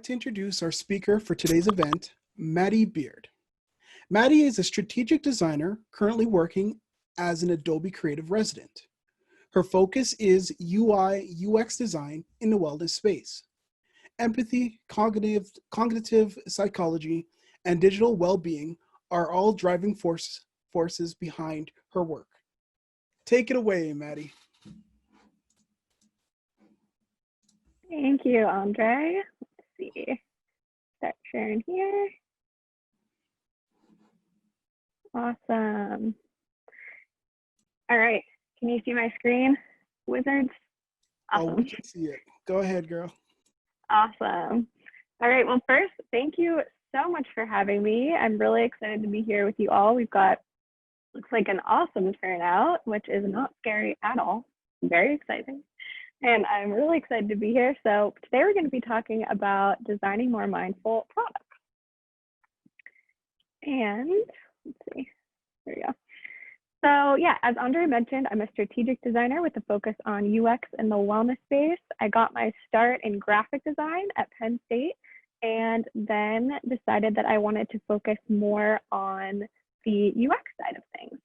like to introduce our speaker for today's event, Maddy Beard. Maddy is a strategic designer currently working as an Adobe Creative Resident. Her focus is UI, UX design in the wellness space. Empathy, cognitive psychology, and digital well-being are all driving forces behind her work. Take it away, Maddy. Thank you, Andre. Let's see. Start sharing here. Awesome. All right. Can you see my screen, wizards? Awesome. Oh, we can see it. Go ahead, girl. Awesome. All right. Well, first, thank you so much for having me. I'm really excited to be here with you all. We've got, looks like an awesome turnout, which is not scary at all. Very exciting. And I'm really excited to be here. So today we're going to be talking about designing more mindful products. And let's see, there we go. So yeah, as Andre mentioned, I'm a strategic designer with a focus on UX in the wellness space. I got my start in graphic design at Penn State and then decided that I wanted to focus more on the UX side of things.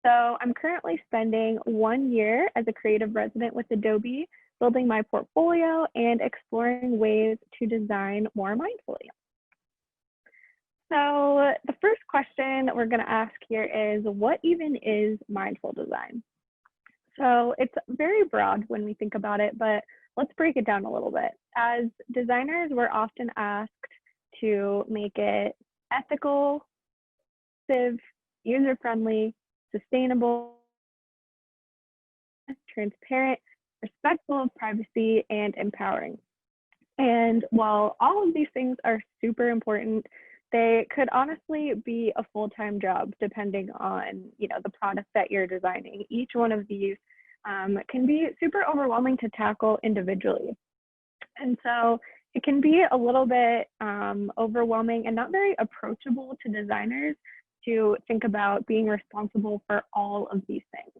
So I'm currently spending 1 year as a creative resident with Adobe, building my portfolio and exploring ways to design more mindfully. So the first question we're going to ask here is, what even is mindful design? So it's very broad when we think about it, but let's break it down a little bit. As designers, we're often asked to make it ethical, user-friendly, sustainable, transparent, respectful of privacy, and empowering. And while all of these things are super important, they could honestly be a full-time job depending on, the product that you're designing. Each one of these can be super overwhelming to tackle individually. And so it can be a little bit overwhelming and not very approachable to designers to think about being responsible for all of these things.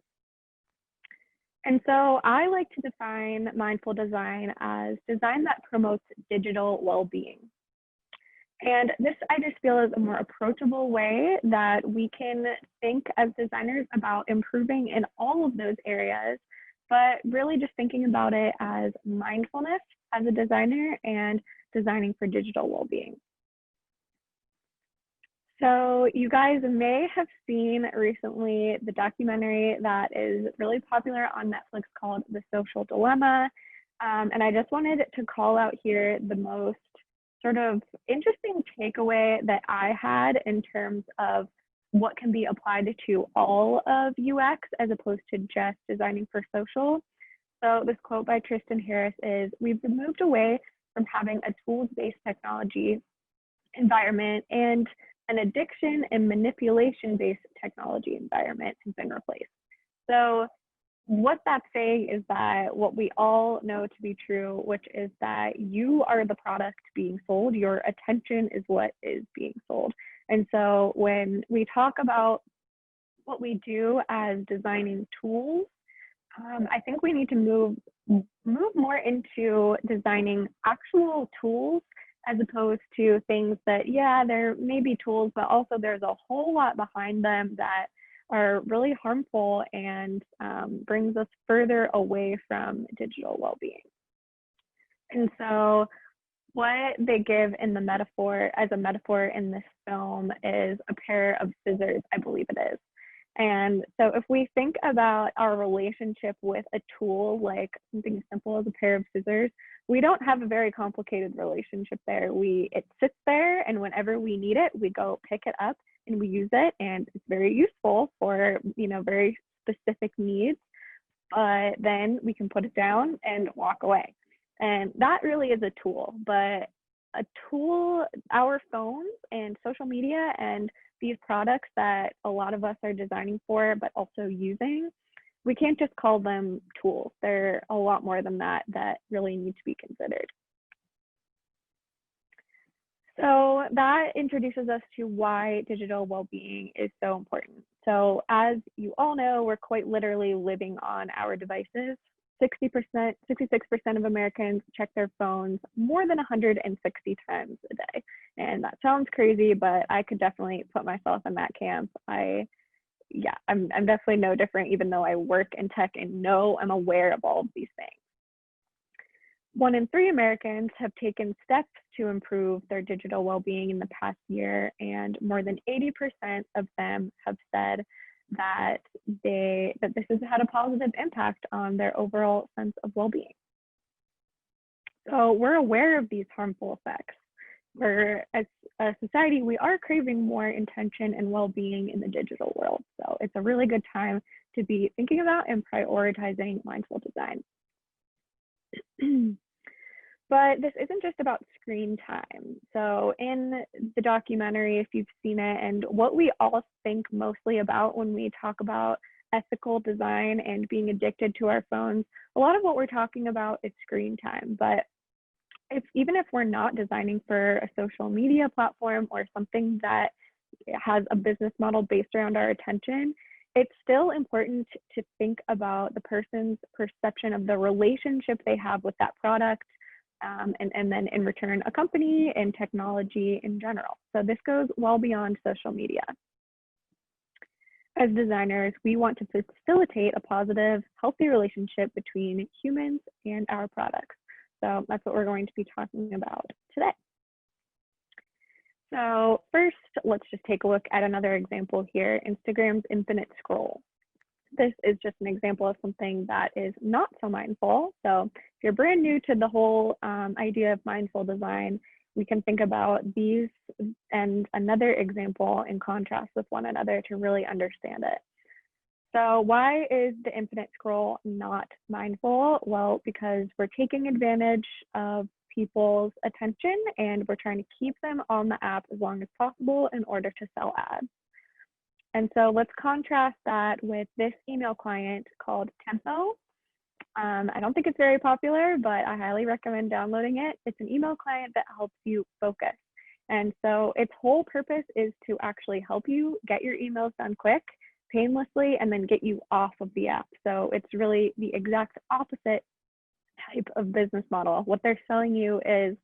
And so I like to define mindful design as design that promotes digital well-being. And this I just feel is a more approachable way that we can think as designers about improving in all of those areas, but really just thinking about it as mindfulness as a designer and designing for digital well-being. So you guys may have seen recently the documentary that is really popular on Netflix called The Social Dilemma. And I just wanted to call out here the most sort of interesting takeaway that I had in terms of what can be applied to all of UX as opposed to just designing for social. So this quote by Tristan Harris is, "We've moved away from having a tools-based technology environment and an addiction and manipulation-based technology environment has been replaced." So what that's saying is that what we all know to be true, which is that you are the product being sold, your attention is what is being sold. And so when we talk about what we do as designing tools, I think we need to move more into designing actual tools as opposed to things that, yeah, there may be tools, but also there's a whole lot behind them that are really harmful and brings us further away from digital well-being. And so what they give in the metaphor, as a metaphor in this film, is a pair of scissors, I believe it is. And so if we think about our relationship with a tool, like something as simple as a pair of scissors, we don't have a very complicated relationship there. It sits there, and whenever we need it, we go pick it up and we use it, and it's very useful for, very specific needs, but then we can put it down and walk away. And that really is a tool, but a tool, our phones and social media and these products that a lot of us are designing for, but also using, we can't just call them tools. They're a lot more than that really need to be considered. So that introduces us to why digital well-being is so important. So as you all know, we're quite literally living on our devices. 66% of Americans check their phones more than 160 times a day. And that sounds crazy, but I could definitely put myself in that camp. I'm definitely no different, even though I work in tech and know I'm aware of all of these things. 1 in 3 Americans have taken steps to improve their digital well-being in the past year, and more than 80% of them have said that this has had a positive impact on their overall sense of well-being. So we're aware of these harmful effects. As a society, we are craving more intention and well-being in the digital world. So it's a really good time to be thinking about and prioritizing mindful design. But this isn't just about screen time. So in the documentary, if you've seen it, and what we all think mostly about when we talk about ethical design and being addicted to our phones, a lot of what we're talking about is screen time. But even if we're not designing for a social media platform or something that has a business model based around our attention, it's still important to think about the person's perception of the relationship they have with that product, and then in return, a company and technology in general. So this goes well beyond social media. As designers, we want to facilitate a positive, healthy relationship between humans and our products. So that's what we're going to be talking about today. So first, let's just take a look at another example here, Instagram's infinite scroll. This is just an example of something that is not so mindful. So if you're brand new to the whole idea of mindful design, we can think about these and another example in contrast with one another to really understand it. So why is the infinite scroll not mindful? Well, because we're taking advantage of people's attention and we're trying to keep them on the app as long as possible in order to sell ads. And so let's contrast that with this email client called Tempo. I don't think it's very popular, but I highly recommend downloading it. It's an email client that helps you focus. And so its whole purpose is to actually help you get your emails done quick, painlessly, and then get you off of the app. So it's really the exact opposite type of business model. What they're selling you is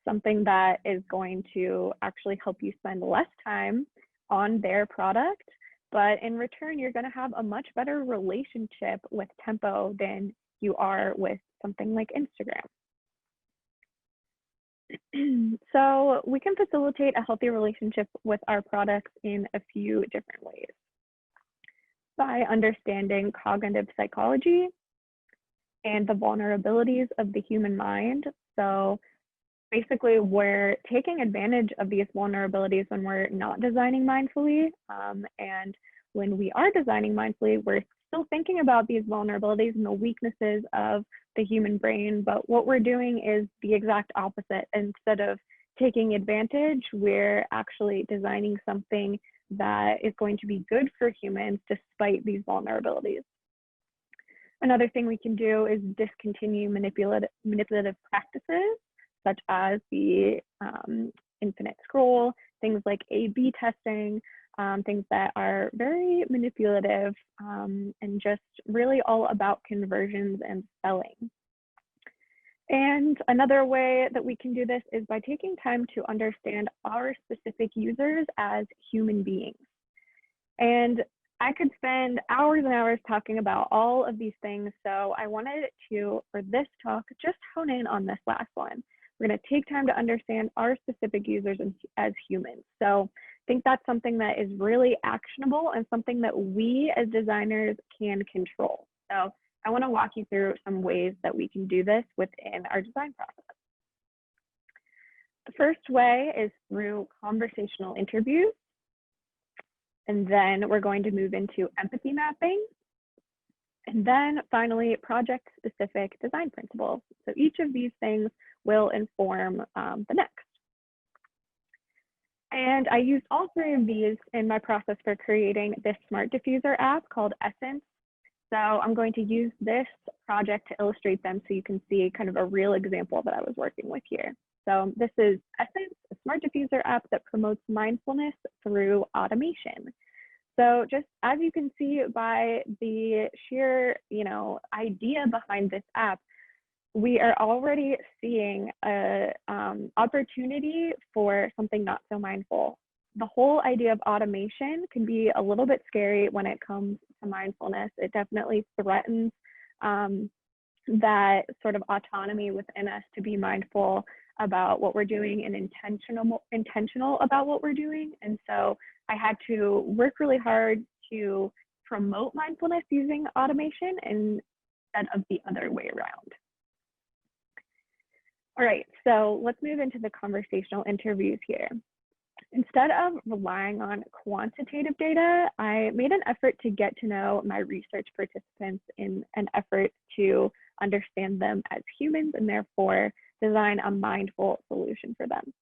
something that is going to actually help you spend less time on their product, but in return, you're going to have a much better relationship with Tempo than you are with something like Instagram. So we can facilitate a healthy relationship with our products in a few different ways. By understanding cognitive psychology and the vulnerabilities of the human mind. So basically, we're taking advantage of these vulnerabilities when we're not designing mindfully. And when we are designing mindfully, we're still thinking about these vulnerabilities and the weaknesses of the human brain. But what we're doing is the exact opposite. Instead of taking advantage, we're actually designing something that is going to be good for humans despite these vulnerabilities. Another thing we can do is discontinue manipulative practices, such as the infinite scroll, things like A/B testing, things that are very manipulative and just really all about conversions and selling. And another way that we can do this is by taking time to understand our specific users as human beings. And I could spend hours and hours talking about all of these things, so I wanted to, for this talk, just hone in on this last one. We're going to take time to understand our specific users as humans. So I think that's something that is really actionable and something that we as designers can control. So I want to walk you through some ways that we can do this within our design process. The first way is through conversational interviews. And then we're going to move into empathy mapping. And then finally, project-specific design principles. So each of these things will inform the next. And I used all 3 of these in my process for creating this smart diffuser app called Essence. So I'm going to use this project to illustrate them so you can see kind of a real example that I was working with here. So this is Essence, a smart diffuser app that promotes mindfulness through automation. So just as you can see by the sheer, idea behind this app, we are already seeing a opportunity for something not so mindful. The whole idea of automation can be a little bit scary when it comes to mindfulness. It definitely threatens that sort of autonomy within us to be mindful about what we're doing and intentional about what we're doing. And so I had to work really hard to promote mindfulness using automation instead of the other way around. All right, so let's move into the conversational interviews here. Instead of relying on quantitative data, I made an effort to get to know my research participants in an effort to understand them as humans and therefore design a mindful solution for them.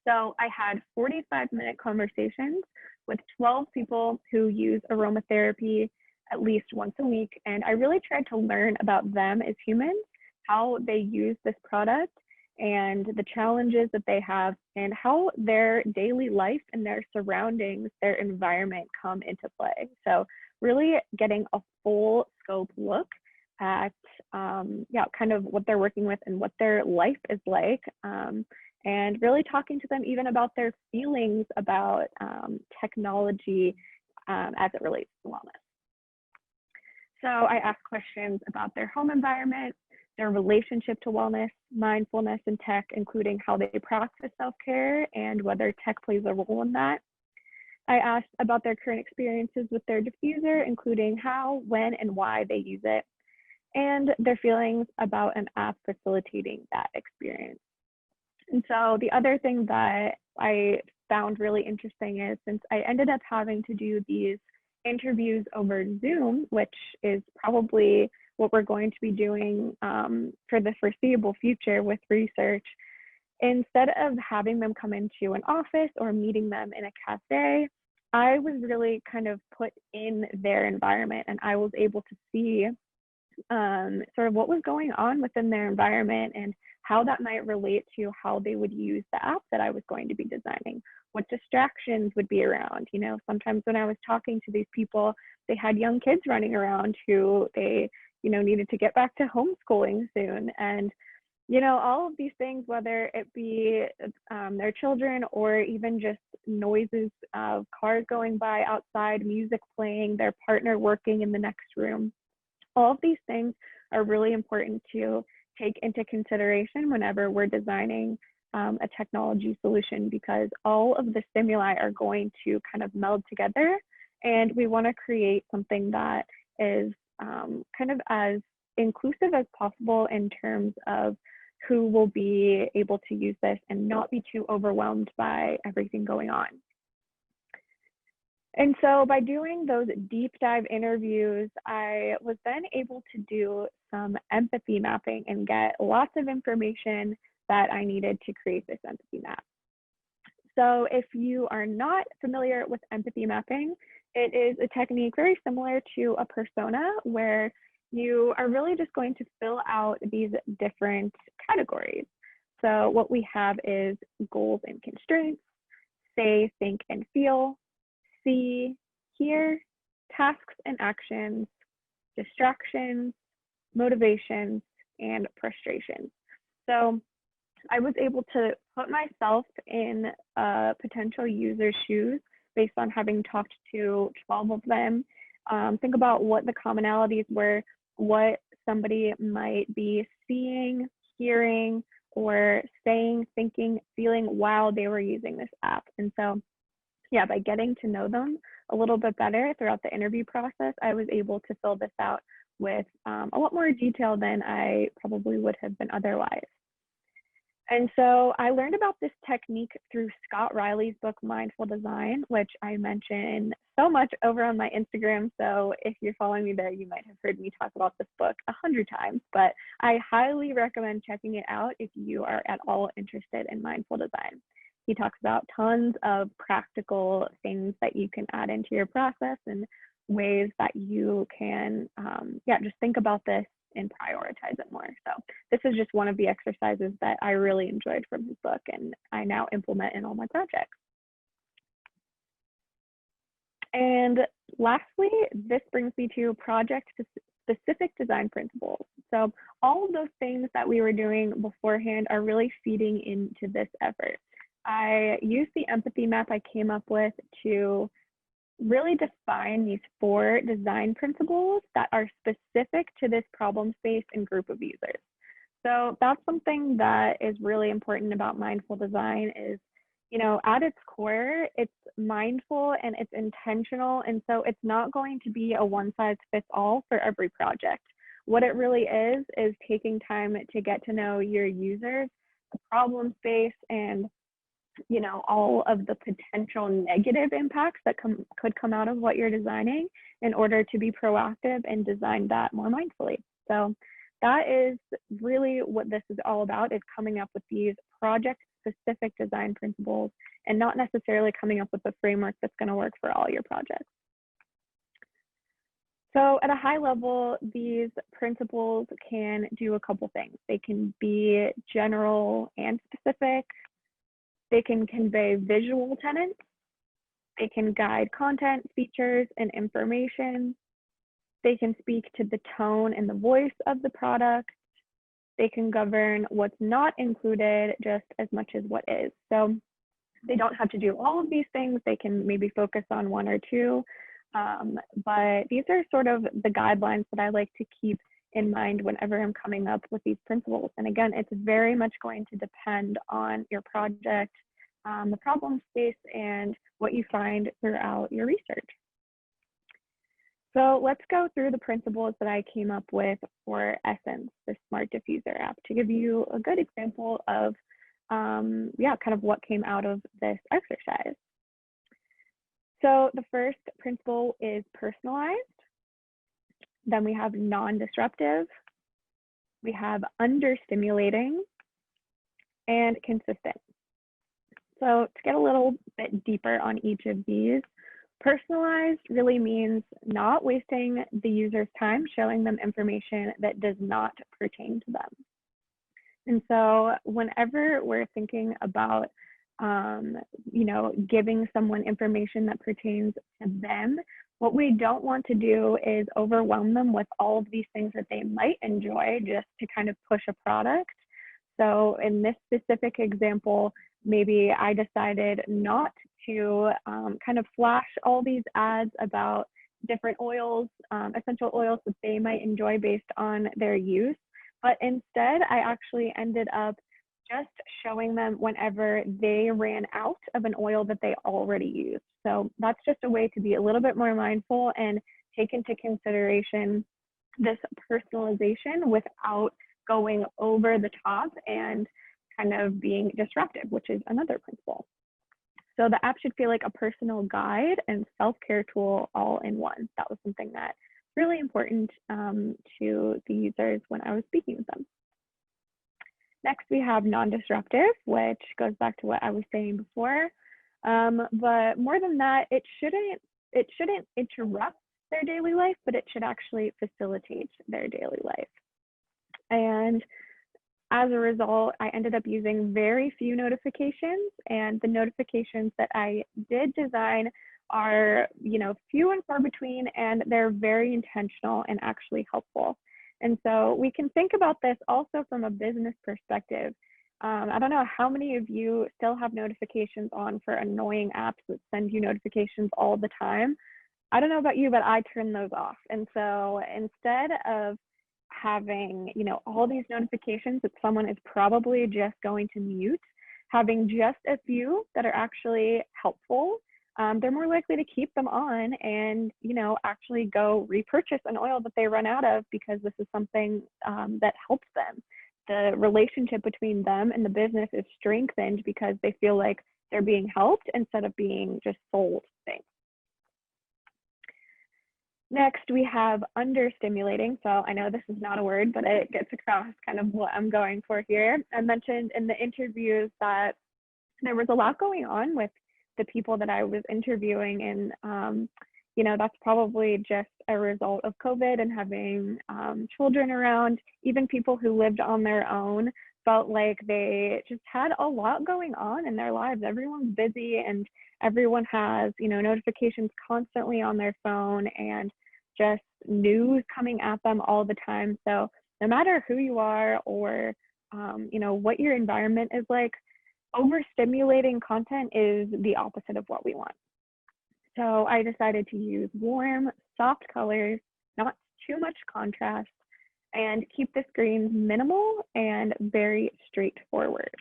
So I had 45-minute conversations with 12 people who use aromatherapy at least once a week. And I really tried to learn about them as humans, how they use this product and the challenges that they have and how their daily life and their surroundings, their environment come into play. So really getting a full scope look at kind of what they're working with and what their life is like, and really talking to them even about their feelings about technology as it relates to wellness. So I asked questions about their home environment, their relationship to wellness, mindfulness, and tech, including how they practice self-care and whether tech plays a role in that. I asked about their current experiences with their diffuser, including how, when, and why they use it, and their feelings about an app facilitating that experience. And so the other thing that I found really interesting is, since I ended up having to do these interviews over Zoom, which is probably what we're going to be doing for the foreseeable future with research, instead of having them come into an office or meeting them in a cafe, I was really kind of put in their environment, and I was able to see sort of what was going on within their environment and how that might relate to how they would use the app that I was going to be designing, what distractions would be around. Sometimes when I was talking to these people, they had young kids running around who they, needed to get back to homeschooling soon. And, all of these things, whether it be their children or even just noises of cars going by outside, music playing, their partner working in the next room, all of these things are really important to take into consideration whenever we're designing a technology solution, because all of the stimuli are going to kind of meld together, and we want to create something that is kind of as inclusive as possible in terms of who will be able to use this and not be too overwhelmed by everything going on. And so by doing those deep dive interviews, I was then able to do some empathy mapping and get lots of information that I needed to create this empathy map. So if you are not familiar with empathy mapping, it is a technique very similar to a persona, where you are really just going to fill out these different categories. So what we have is goals and constraints, say, think, and feel, see, hear, tasks and actions, distractions, motivations, and frustrations. So I was able to put myself in a potential user's shoes based on having talked to 12 of them. Think about what the commonalities were, what somebody might be seeing, hearing, or saying, thinking, feeling while they were using this app. And so, yeah, by getting to know them a little bit better throughout the interview process, I was able to fill this out with a lot more detail than I probably would have been otherwise. And so I learned about this technique through Scott Riley's book, Mindful Design, which I mention so much over on my Instagram. So if you're following me there, you might have heard me talk about this book 100 times, but I highly recommend checking it out if you are at all interested in mindful design. He talks about tons of practical things that you can add into your process and ways that you can, just think about this and prioritize it more. So this is just one of the exercises that I really enjoyed from his book, and I now implement in all my projects. And lastly, this brings me to project-specific design principles. So all of those things that we were doing beforehand are really feeding into this effort. I used the empathy map I came up with to really define these 4 design principles that are specific to this problem space and group of users. So that's something that is really important about mindful design is, at its core, it's mindful and it's intentional. And so it's not going to be a one-size-fits-all for every project. What it really is taking time to get to know your users, the problem space, and all of the potential negative impacts that could come out of what you're designing in order to be proactive and design that more mindfully. So that is really what this is all about, is coming up with these project-specific design principles and not necessarily coming up with a framework that's going to work for all your projects. So at a high level, these principles can do a couple things. They can be general and specific. They can convey visual tenets. They can guide content, features, and information. They can speak to the tone and the voice of the product. They can govern what's not included just as much as what is. So they don't have to do all of these things. They can maybe focus on 1 or 2. But these are sort of the guidelines that I like to keep in mind whenever I'm coming up with these principles. And again, it's very much going to depend on your project, the problem space, and what you find throughout your research. So let's go through the principles that I came up with for Essence, the Smart Diffuser app, to give you a good example of, kind of what came out of this exercise. So the first principle is personalized. Then we have non-disruptive. We have understimulating and consistent. So to get a little bit deeper on each of these, personalized really means not wasting the user's time showing them information that does not pertain to them. And so whenever we're thinking about giving someone information that pertains to them, what we don't want to do is overwhelm them with all of these things that they might enjoy just to kind of push a product. So in this specific example, maybe I decided not to kind of flash all these ads about different oils, essential oils that they might enjoy based on their use. But instead, I actually ended up just showing them whenever they ran out of an oil that they already used. So that's just a way to be a little bit more mindful and take into consideration this personalization without going over the top and kind of being disruptive, which is another principle. So the app should feel like a personal guide and self-care tool all in one. That was something that's really important to the users when I was speaking with them. Next, we have non-disruptive, which goes back to what I was saying before. But more than that, it shouldn't interrupt their daily life, but it should actually facilitate their daily life. And as a result, I ended up using very few notifications, and the notifications that I did design are, few and far between, and they're very intentional and actually helpful. And so we can think about this also from a business perspective. I don't know how many of you still have notifications on for annoying apps that send you notifications all the time. I don't know about you, but I turn those off. And so instead of having, all these notifications that someone is probably just going to mute, having just a few that are actually helpful, they're more likely to keep them on and, actually go repurchase an oil that they run out of because this is something that helps them. The relationship between them and the business is strengthened because they feel like they're being helped instead of being just sold things. Next, we have understimulating. So I know this is not a word, but it gets across kind of what I'm going for here. I mentioned in the interviews that there was a lot going on with the people that I was interviewing, and that's probably just a result of COVID and having children around, even people who lived on their own felt like they just had a lot going on in their lives. Everyone's busy and everyone has, notifications constantly on their phone and just news coming at them all the time. So no matter who you are or, what your environment is like, overstimulating content is the opposite of what we want. So I decided to use warm, soft colors, not too much contrast, and keep the screens minimal and very straightforward.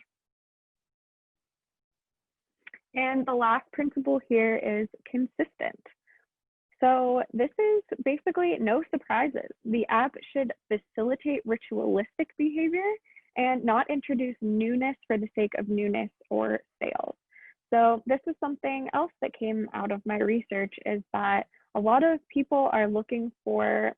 And the last principle here is consistent. So this is basically no surprises. The app should facilitate ritualistic behavior and not introduce newness for the sake of newness or sales. So this is something else that came out of my research, is that a lot of people are looking for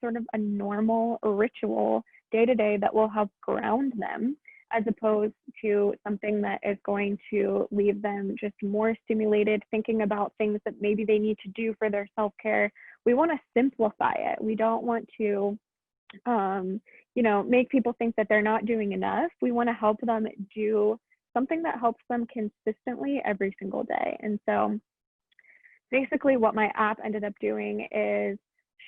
sort of a normal ritual day-to-day that will help ground them, as opposed to something that is going to leave them just more stimulated, thinking about things that maybe they need to do for their self-care. We want to simplify it. We don't want to make people think that they're not doing enough. We want to help them do something that helps them consistently every single day. And so basically what my app ended up doing is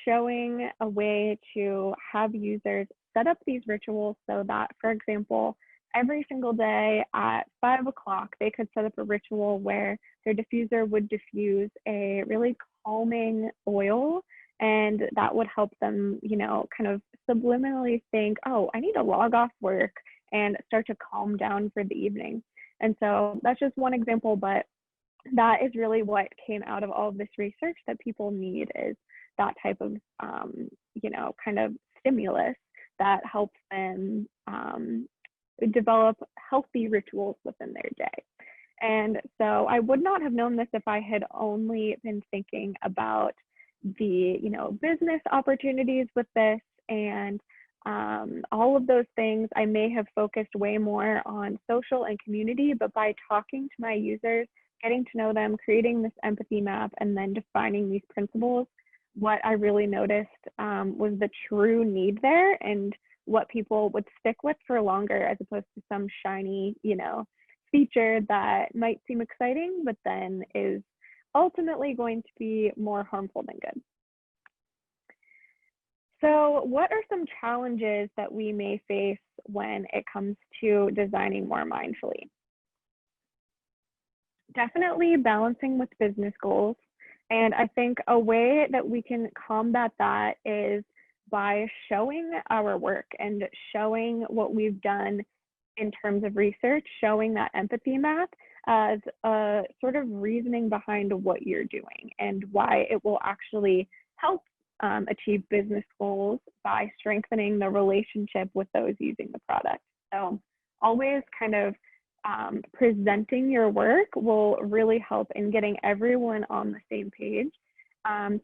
showing a way to have users set up these rituals so that, for example, every single day at 5 o'clock, they could set up a ritual where their diffuser would diffuse a really calming oil, and that would help them, kind of subliminally think, oh, I need to log off work and start to calm down for the evening. And so that's just one example, but that is really what came out of all of this research, that people need is that type of, kind of stimulus that helps them develop healthy rituals within their day. And so I would not have known this if I had only been thinking about the, business opportunities with this and all of those things. I may have focused way more on social and community, but by talking to my users, getting to know them, creating this empathy map, and then defining these principles, what I really noticed was the true need there and what people would stick with for longer, as opposed to some shiny, feature that might seem exciting, but then is ultimately going to be more harmful than good. So what are some challenges that we may face when it comes to designing more mindfully? Definitely balancing with business goals. And I think a way that we can combat that is by showing our work and showing what we've done in terms of research, showing that empathy map as a sort of reasoning behind what you're doing and why it will actually help achieve business goals by strengthening the relationship with those using the product. So always kind of presenting your work will really help in getting everyone on the same page.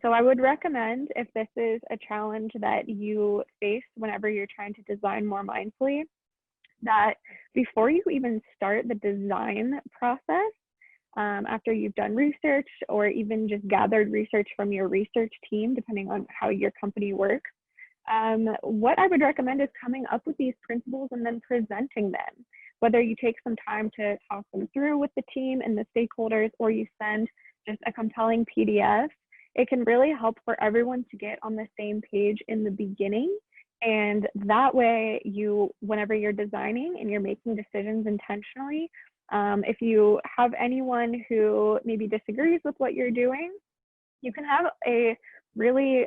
So I would recommend, if this is a challenge that you face whenever you're trying to design more mindfully, that before you even start the design process, after you've done research or even just gathered research from your research team, depending on how your company works, what I would recommend is coming up with these principles and then presenting them. Whether you take some time to talk them through with the team and the stakeholders, or you send just a compelling PDF, it can really help for everyone to get on the same page in the beginning. And that way, whenever you're designing and you're making decisions intentionally, if you have anyone who maybe disagrees with what you're doing, you can have a really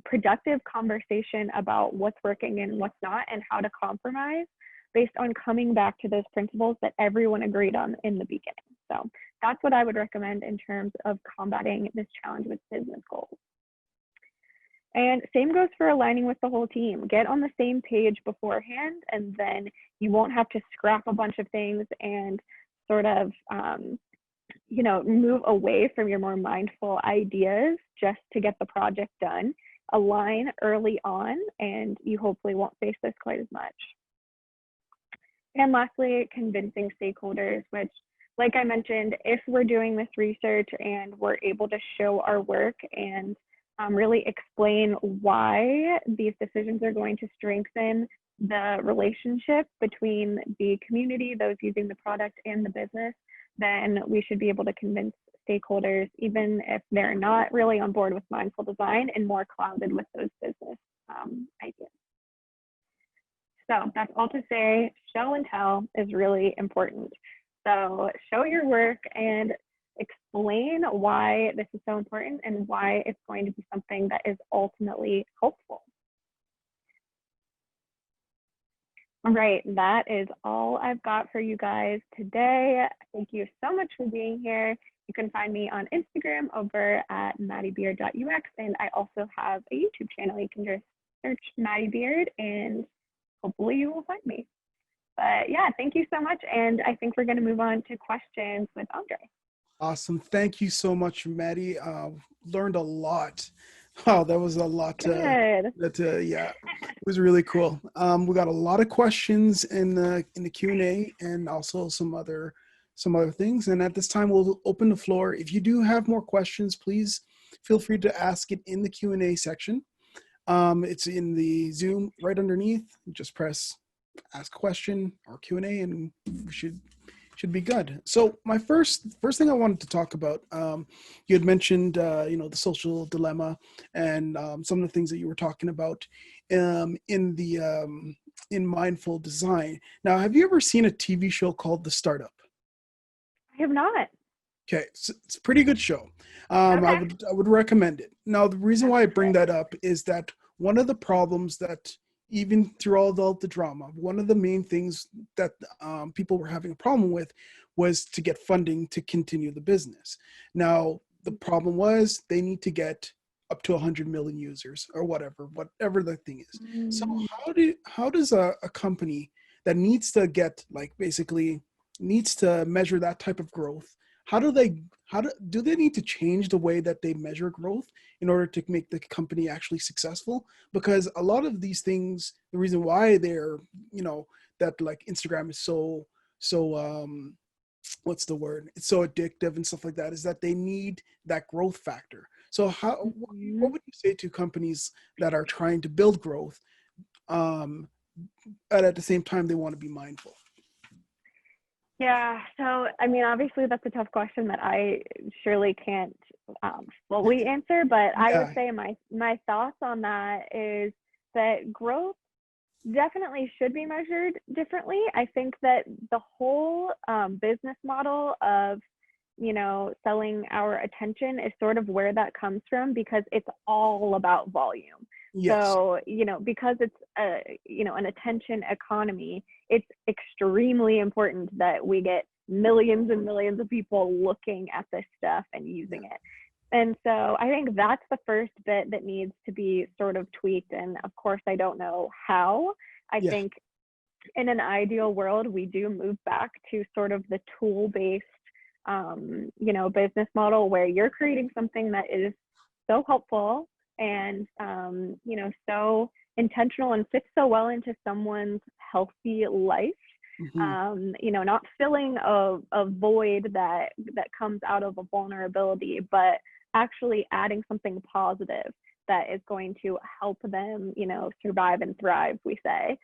productive conversation about what's working and what's not, and how to compromise based on coming back to those principles that everyone agreed on in the beginning. So that's what I would recommend in terms of combating this challenge with business goals. And same goes for aligning with the whole team. Get on the same page beforehand, and then you won't have to scrap a bunch of things and sort of, move away from your more mindful ideas just to get the project done. Align early on, and you hopefully won't face this quite as much. And lastly, convincing stakeholders, which, like I mentioned, if we're doing this research and we're able to show our work and really explain why these decisions are going to strengthen the relationship between the community, those using the product, and the business, then we should be able to convince stakeholders, even if they're not really on board with mindful design and more clouded with those business ideas. So that's all to say, show and tell is really important. So show your work and explain why this is so important and why it's going to be something that is ultimately helpful. All right, that is all I've got for you guys today. Thank you so much for being here. You can find me on Instagram over at maddybeard.ux, and I also have a YouTube channel. You can just search Maddy Beard and hopefully you will find me. But yeah, thank you so much. And I think we're going to move on to questions with Andre. Awesome. Thank you so much, Maddy. Learned a lot. Wow, that was a lot. Yeah, it was really cool. We got a lot of questions in the Q&A and also some other things. And at this time, we'll open the floor. If you do have more questions, please feel free to ask it in the Q&A section. It's in the Zoom right underneath. Just press ask question or Q&A and we should be good. So my first thing I wanted to talk about, you had mentioned, the social dilemma and some of the things that you were talking about in mindful design. Now, have you ever seen a TV show called The Startup? I have not. Okay, so it's a pretty good show. Okay. I would recommend it. Now, the reason why I bring that up is that one of the problems that even through all the drama, one of the main things that people were having a problem with was to get funding to continue the business. Now, the problem was they need to get up to 100 million users or whatever the thing is. So how does a company that needs to get needs to measure that type of growth, do they need to change the way that they measure growth in order to make the company actually successful? Because a lot of these things, the reason why they're, that like Instagram is so what's the word? It's so addictive and stuff like that, is that they need that growth factor. So what would you say to companies that are trying to build growth, and at the same time they want to be mindful? Yeah, so I mean, obviously that's a tough question that I surely can't fully answer, but I would say my thoughts on that is that growth definitely should be measured differently. I think that the whole business model of, selling our attention is sort of where that comes from, because it's all about volume. Yes. So, because it's an attention economy, it's extremely important that we get millions and millions of people looking at this stuff and using it. And so I think that's the first bit that needs to be sort of tweaked. And of course, I don't know how. I think in an ideal world, we do move back to sort of the tool-based, business model where you're creating something that is so helpful and, so intentional and fits so well into someone's healthy life. Not filling a void that comes out of a vulnerability, but actually adding something positive that is going to help them, survive and thrive, we say.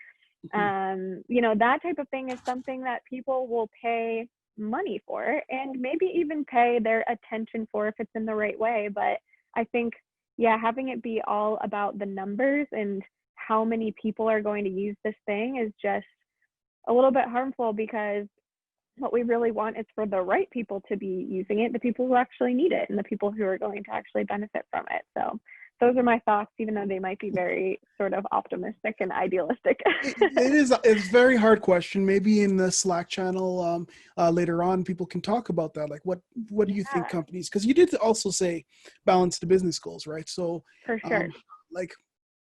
That type of thing is something that people will pay money for and maybe even pay their attention for if it's in the right way. But I think, having it be all about the numbers and how many people are going to use this thing is just a little bit harmful, because what we really want is for the right people to be using it, the people who actually need it and the people who are going to actually benefit from it. So those are my thoughts, even though they might be very sort of optimistic and idealistic. It's a very hard question. Maybe in the Slack channel later on, people can talk about that. Like, what do you think companies, because you did also say balance the business goals, right? So for sure.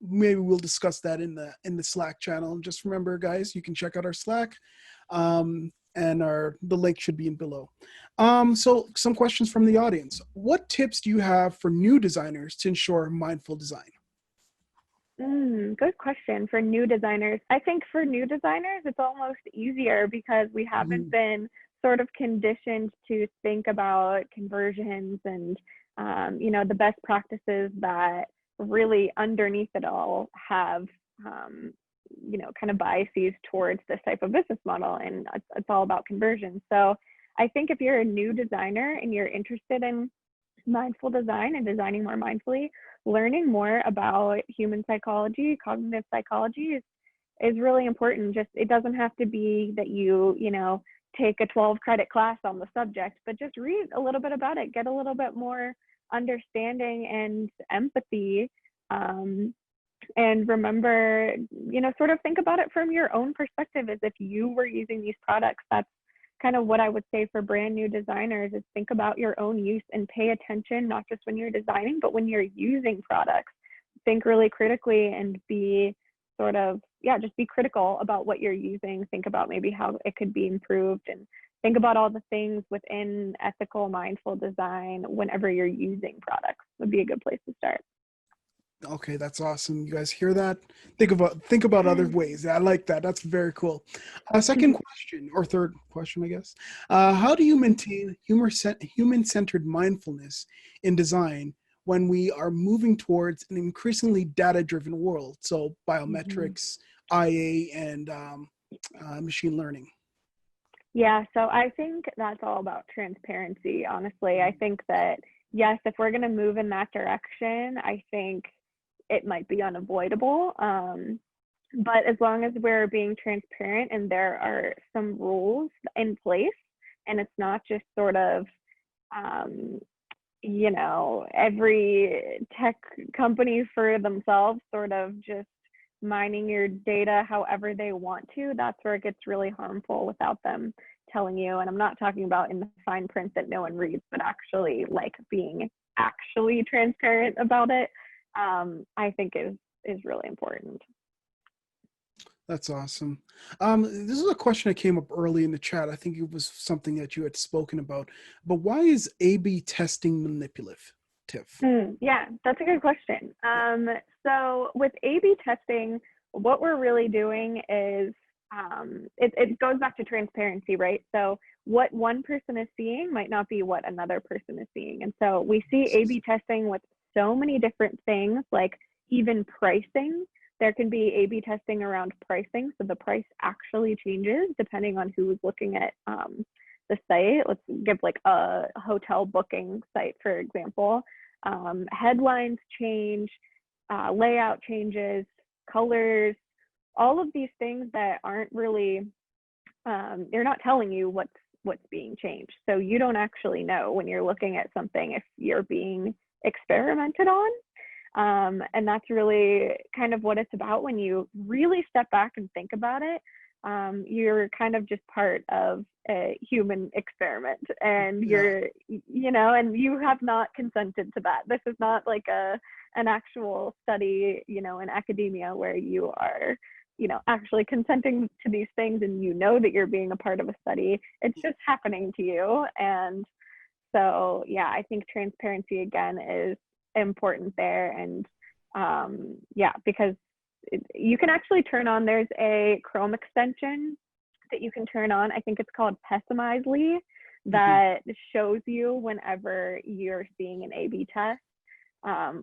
Maybe we'll discuss that in the Slack channel. And just remember, guys, you can check out our Slack, and the link should be in below. So some questions from the audience. What tips do you have for new designers to ensure mindful design? Good question. For new designers, I think for new designers, it's almost easier because we haven't been sort of conditioned to think about conversions and, the best practices that really underneath it all have kind of biases towards this type of business model, and it's all about conversion. So I think if you're a new designer and you're interested in mindful design and designing more mindfully, learning more about human psychology, cognitive psychology is really important. Just, it doesn't have to be that you take a 12 credit class on the subject, but just read a little bit about it, get a little bit more understanding and empathy. And remember, sort of think about it from your own perspective, as if you were using these products. That's kind of what I would say for brand new designers, is think about your own use and pay attention, not just when you're designing, but when you're using products. Think really critically and be sort of, just be critical about what you're using. Think about maybe how it could be improved, and think about all the things within ethical, mindful design whenever you're using products. Would be a good place to start. Okay, that's awesome. You guys hear that? Think about other ways. I like that. That's very cool. Second question, or third question, I guess. How do you maintain human-centered mindfulness in design when we are moving towards an increasingly data-driven world? So biometrics, IA, and machine learning. Yeah, so I think that's all about transparency, honestly. I think that, yes, if we're going to move in that direction, I think it might be unavoidable. But as long as we're being transparent and there are some rules in place, and it's not just sort of, every tech company for themselves sort of just mining your data however they want to, that's where it gets really harmful without them telling you. And I'm not talking about in the fine print that no one reads, but actually like being actually transparent about it. I think is really important. That's awesome. This is a question that came up early in the chat. I think it was something that you had spoken about. But why is A/B testing manipulative? Yeah, that's a good question. So with A/B testing, what we're really doing is it goes back to transparency, right? So what one person is seeing might not be what another person is seeing. And so we see A/B testing with so many different things, like even pricing. There can be A/B testing around pricing. So the price actually changes depending on who is looking at the site. Let's give like a hotel booking site, for example. Headlines change, layout changes, colors, all of these things that aren't really, they're not telling you what's being changed. So you don't actually know when you're looking at something if you're being experimented on. And that's really kind of what it's about. When you really step back and think about it, you're kind of just part of a human experiment, and and you have not consented to that. This is not like an actual study, in academia where you are, actually consenting to these things, and that you're being a part of a study. It's just happening to you. And so, I think transparency again is important there. And because you can actually turn on, there's a Chrome extension that you can turn on. I think it's called Pessimizely, that shows you whenever you're seeing an A/B test,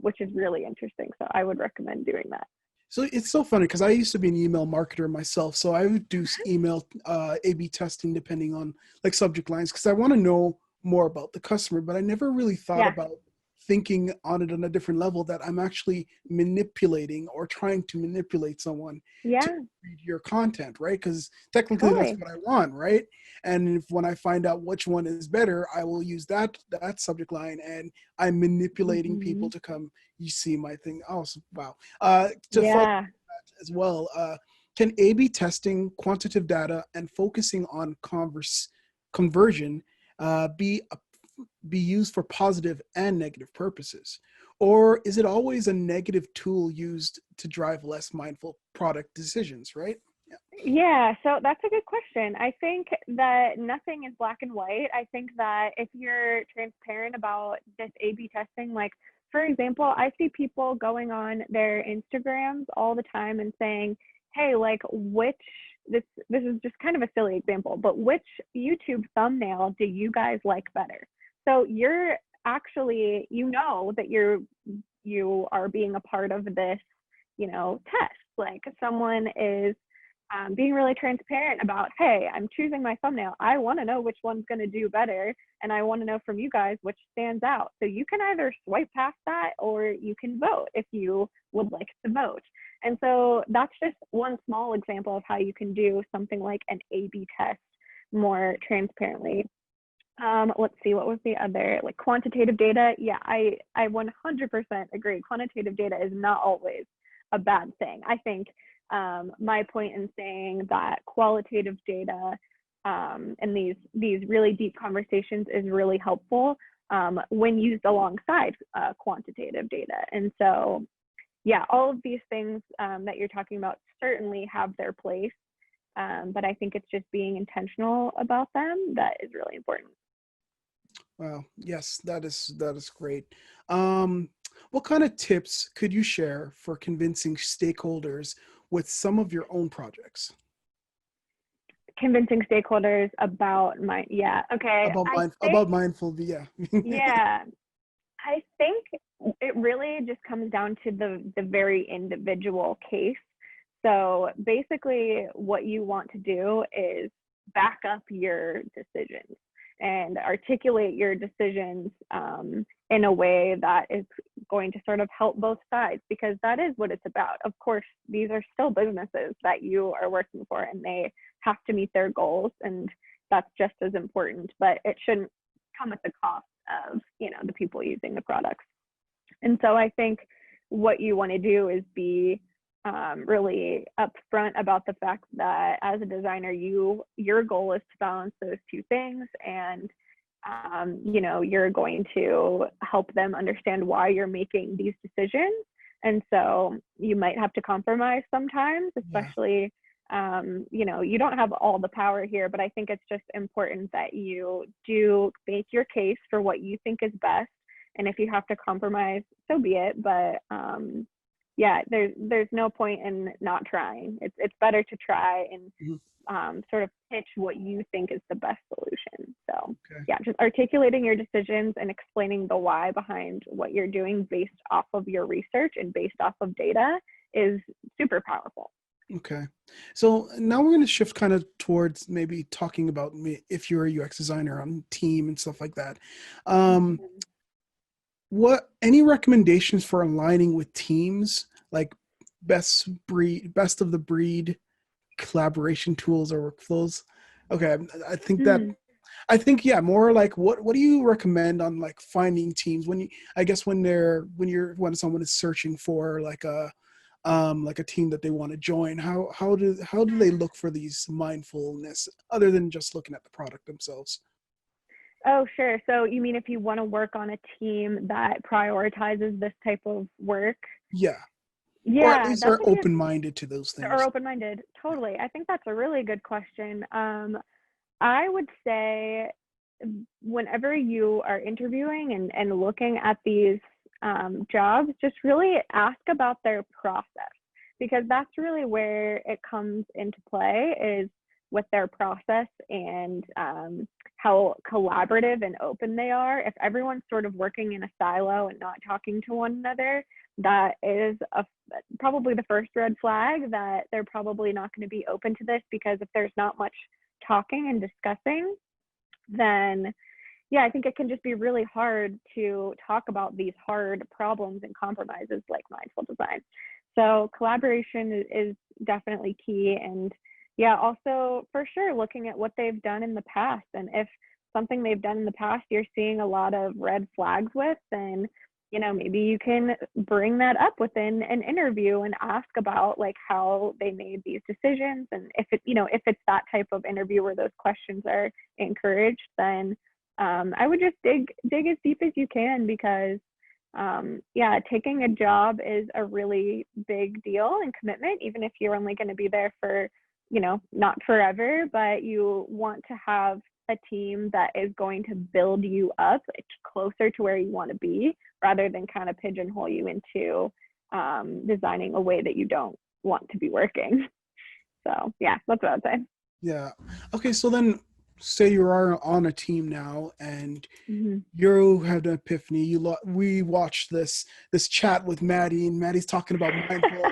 which is really interesting. So I would recommend doing that. So it's so funny because I used to be an email marketer myself. So I would do email A/B testing depending on like subject lines, because I want to know more about the customer, but I never really thought about thinking on it on a different level, that I'm actually manipulating or trying to manipulate someone to read your content, right? Because technically that's what I want, right? And when I find out which one is better, I will use that subject line, and I'm manipulating people to come, you see my thing. Oh, wow. To follow that as well, can A/B testing, quantitative data, and focusing on conversion be used for positive and negative purposes? Or is it always a negative tool used to drive less mindful product decisions, right? Yeah, so that's a good question. I think that nothing is black and white. I think that if you're transparent about this A/B testing, like for example, I see people going on their Instagrams all the time and saying, hey, like this is just kind of a silly example, but which YouTube thumbnail do you guys like better? So you're actually, that you are being a part of this tests. Like someone is being really transparent about, hey, I'm choosing my thumbnail. I want to know which one's going to do better. And I want to know from you guys which stands out. So you can either swipe past that or you can vote if you would like to vote. And so that's just one small example of how you can do something like an A/B test more transparently. Let's see, what was the other, like quantitative data? Yeah, I 100% agree. Quantitative data is not always a bad thing. I think my point in saying that qualitative data and these really deep conversations is really helpful when used alongside quantitative data. And so, yeah, all of these things that you're talking about certainly have their place, but I think it's just being intentional about them that is really important. Wow. Yes, that is great. What kind of tips could you share for convincing stakeholders with some of your own projects? Convincing stakeholders about About mindful, yeah. Yeah, I think it really just comes down to the very individual case. So basically what you want to do is back up your decisions and articulate your decisions in a way that is going to sort of help both sides, because that is what it's about. Of course, these are still businesses that you are working for and they have to meet their goals, and that's just as important, but it shouldn't come at the cost of, the people using the products. And so I think what you want to do is be really upfront about the fact that as a designer, your goal is to balance those two things, and you're going to help them understand why you're making these decisions. And so you might have to compromise sometimes, especially you don't have all the power here, but I think it's just important that you do make your case for what you think is best. And if you have to compromise, so be it. But there's no point in not trying. It's better to try and sort of pitch what you think is the best solution. So just articulating your decisions and explaining the why behind what you're doing based off of your research and based off of data is super powerful. Okay. So now we're going to shift kind of towards maybe talking about if you're a UX designer on team and stuff like that. Any recommendations for aligning with teams, like best of the breed collaboration tools or workflows? Okay. I think more like what do you recommend on like finding teams when someone is searching for like a team that they want to join? How do they look for these mindfulness other than just looking at the product themselves? Oh, sure. So you mean if you want to work on a team that prioritizes this type of work? Yeah. Yeah. Or at least are open-minded to those things. Or open-minded. Totally. I think that's a really good question. I would say whenever you are interviewing and looking at these jobs, just really ask about their process, because that's really where it comes into play, is with their process and how collaborative and open they are. If everyone's sort of working in a silo and not talking to one another, that is probably the first red flag that they're probably not going to be open to this, because if there's not much talking and discussing, then I think it can just be really hard to talk about these hard problems and compromises like mindful design. So collaboration is definitely key. And also for sure, looking at what they've done in the past. And if something they've done in the past you're seeing a lot of red flags with, then maybe you can bring that up within an interview and ask about like how they made these decisions. And if it's that type of interview where those questions are encouraged, then I would just dig as deep as you can, because taking a job is a really big deal and commitment, even if you're only going to be there for not forever. But you want to have a team that is going to build you up closer to where you want to be, rather than kind of pigeonhole you into designing a way that you don't want to be working. So that's what I would say. Yeah. Okay. So then say you are on a team now and Mhm. you had an epiphany. We watched this chat with Maddy, and Maddy's talking about mindful.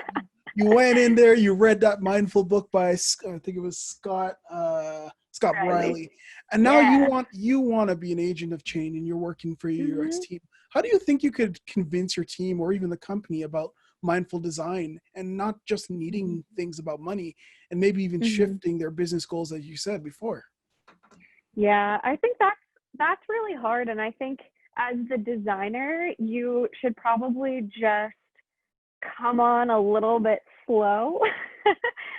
You went in there, you read that mindful book by I think it was Scott Riley. Riley, and now Yeah. you want to be an agent of change, and you're working for your UX Mhm. team. How do you think you could convince your team or even the company about mindful design and not just Mhm. needing things about money and maybe even Mhm. shifting their business goals, as you said before? Yeah, I think that's really hard, and I think as the designer, you should probably just come on a little bit slow,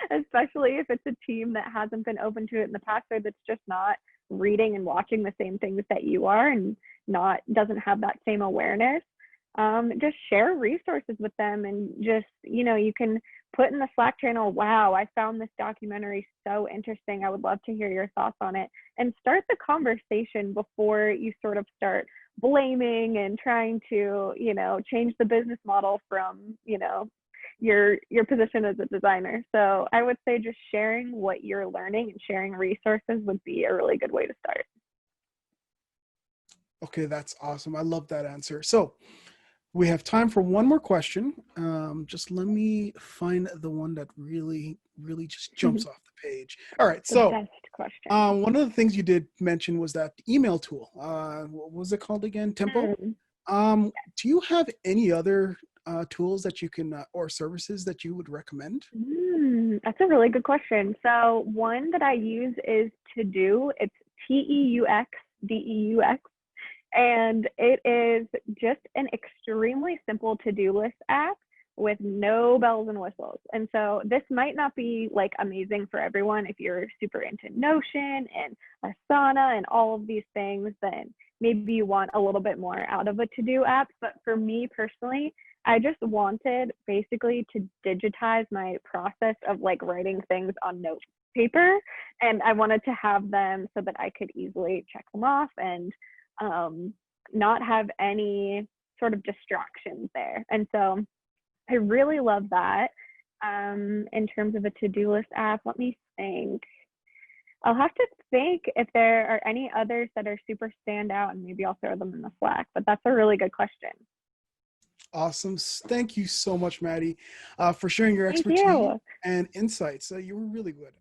especially if it's a team that hasn't been open to it in the past or that's just not reading and watching the same things that you are and not doesn't have that same awareness. Just share resources with them and just, you can put in the Slack channel, wow, I found this documentary so interesting. I would love to hear your thoughts on it. And start the conversation before you sort of start blaming and trying to, change the business model from, your position as a designer. So I would say just sharing what you're learning and sharing resources would be a really good way to start. Okay, that's awesome. I love that answer. So we have time for one more question. Just let me find the one that really just jumps off the page. All right. The So best question. one of the things you did mention was that email tool. What was it called again? Tempo. Mm. Do you have any other tools that you can or services that you would recommend? That's a really good question. So one that I use is To Do. It's TEUXDEUX. And it is just an extremely simple to-do list app with no bells and whistles. And so this might not be like amazing for everyone. If you're super into Notion and Asana and all of these things, then maybe you want a little bit more out of a to-do app. But for me personally, I just wanted basically to digitize my process of like writing things on note paper. And I wanted to have them so that I could easily check them off and not have any sort of distractions there. And so I really love that. In terms of a to-do list app, let me think. I'll have to think if there are any others that are super standout, and maybe I'll throw them in the Slack. But that's a really good question. Awesome. Thank you so much, Maddy, for sharing your Thank expertise you. and insights. You were really good.